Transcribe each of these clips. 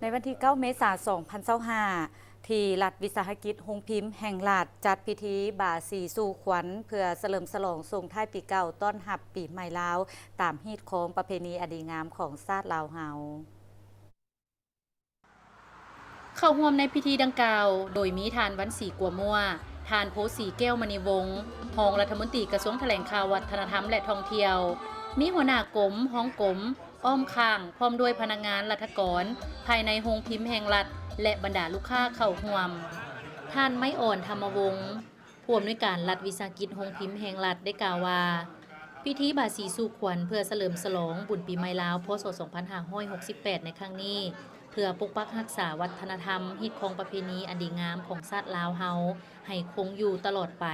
ในวันที่9 เมษายน 2025ที่รัฐวิสาหกิจโรงพิมพ์แห่งรัฐจัดพิธีบ่าสีสู่ขวัญเพื่อเฉลิมฉลองส่งท้ายปีเก่าต้อนรับปีใหม่ลาวตามฮีตของประเพณีอดีงามของชาติลาวเฮาเข้าร่วมในพิธีดังกล่าวโดยมีทานวันศรีกัวมั่วทานโพสีแก้วมณีวงศ์รองรัฐมนตรีกระทรวงแถลงข่าววัฒนธรรมและท่องเที่ยวมีหัวหน้ากรมห้องกรมอ้อมข้างพร้อมด้วยพนักงานรัฐกรภายในโรงพิมพ์แห่งรัฐและบรรดาลูกค้าเข้าร่วมท่านไม้อ่อนธรรมวงศ์ผู้อำนวยการรัฐวิสาหกิจโรงพิมพ์แห่งรัฐได้กล่าวว่าพิธีบ่าสีสู่ขวัญเพื่อเฉลิมฉลองบุญปีใหม่ลาวพ.ศ. 2568ในครั้งนี้เพื่อปกปักรักษาวัฒนธรรมฮิตของประเพณีอันดีงามของชาติลาวเฮาให้คงอยู่ตลอดไป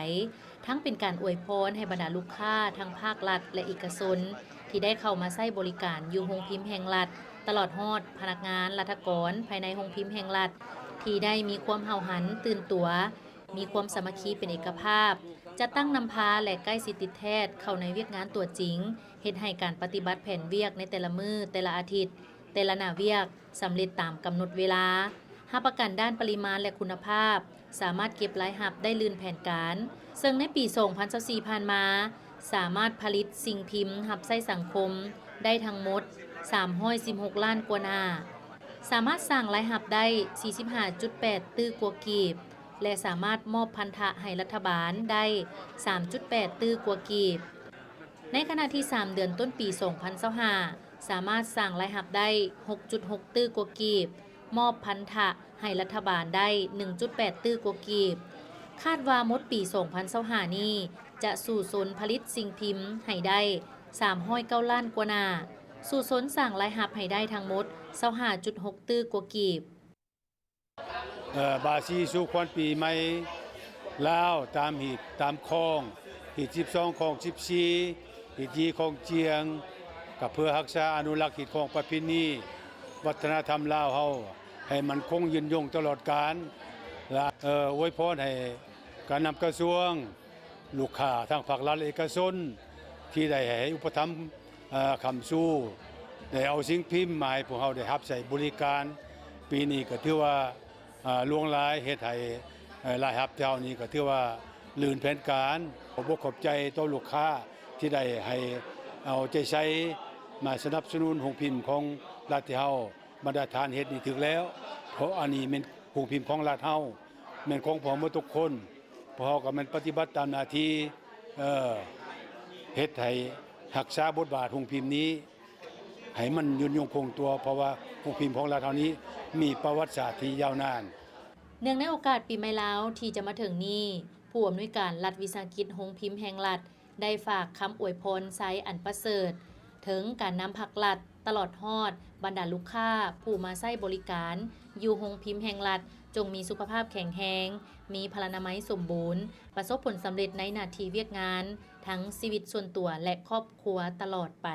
ทั้งเป็นการอวยพรให้บรรดาลูกค้าทั้งภาครัฐและเอกชนที่ได้เข้ามาใช้บริการอยู่โรงพิมพ์แห่งรัฐตลอดฮอดพนักงานรัฐกรภายในโรงพิมพ์แห่งรัฐที่ได้มีความเห่าหันตื่นตัวมีความสามัคคีเป็นเอกภาพจะตั้งนำพาและใกล้สิติดแทศเข้าในเวียกงานตัวจริงเฮ็ดให้การปฏิบัติแผนเวียกในแต่ละมื้อแต่ละอาทิตย์แต่ละหน้าเวียกสำเร็จตามกำหนดเวลารับประกันด้านปริมาณและคุณภาพสามารถเก็บรายรับได้ลื่นแผนการซึ่งในปี2024ผ่านมาสามารถผลิตสิ่งพิมพ์รับใช้สังคมได้ทั้งหมด316ล้านกว่าหน้าสามารถสร้างรายรับได้ 45.8 ตื้อกว่ากีบและสามารถมอบพันธะให้รัฐบาลได้ 3.8 ตื้อกว่ากีบในขณะที่3เดือนต้นปี2025สามารถสร้างรายรับได้ 6.6 ตื้อกว่ากีบมอบพันธะให้รัฐบาลได้ 1.8 ตื้อกว่ากีบคาดว่าหมดปี2025นี้จะสู่สนผลิตสิ่งพิมพ์ให้ได้309ล้านกว่าหน้าสู่สนสร้างรายรับให้ได้ทั้งหมด 25.6 ตื้อกว่ากีบบาสีสู่ขวัญปีใหม่ลาวตามหีบตามคลองหีบ12คลอง14หีบยีคลองเจียงกับเพื่อรักษาอนุรักษ์หีบของประเพณีวัฒนธรรมลาวเฮาให้มันคงยืนยงตลอดกาลและอวยพรให้การนำกระทรวงลูกค้าทางภาครัฐเอกชนที่ได้ให้อุปถัมภ์คำสู้ได้เอาสิ่งพิมพ์มาให้พวกเราได้รับใช้บริการปีนี้ก็ถือว่าล่วงหลายเฮ็ดให้รายรับเท่านี้ก็ถือว่าลื่นแผนการขอบใจต่อลูกค้าที่ได้ให้เอาใจใช้มาสนับสนุนโรงพิมพ์ของรัฐเฮามาตรฐานเฮ็ดนี่ถึงแล้วเพราะอันนี้เป็นโรงพิมพ์ของรัฐเฮาแม่นของพวกเราทุกคนพวกเราก็แม่นปฏิบัติตามหน้าที่เฮ็ดให้รักษาบทบาทโรงพิมพ์นี้ให้มันยืนยงคงตัวเพราะว่าโรงพิมพ์ของรัฐเฮานี้มีประวัติศาสตร์ที่ยาวนานเนื่องในโอกาสปีใหม่ลาวที่จะมาถึงนี้ผู้อำนวยการรัฐวิสาหกิจโรงพิมพ์แห่งรัฐได้ฝากคำอวยพรไซอันประเสริฐถึงการนำภาครัฐตลอดฮอดบรรดาลูกค้าผู้มาใช้บริการอยู่โรงพิมพ์แห่งรัฐจงมีสุขภาพแข็งแรงมีพลานามัยสมบูรณ์ประสบผลสำเร็จในหน้าที่เวียกงานทั้งชีวิตส่วนตัวและครอบครัวตลอดไป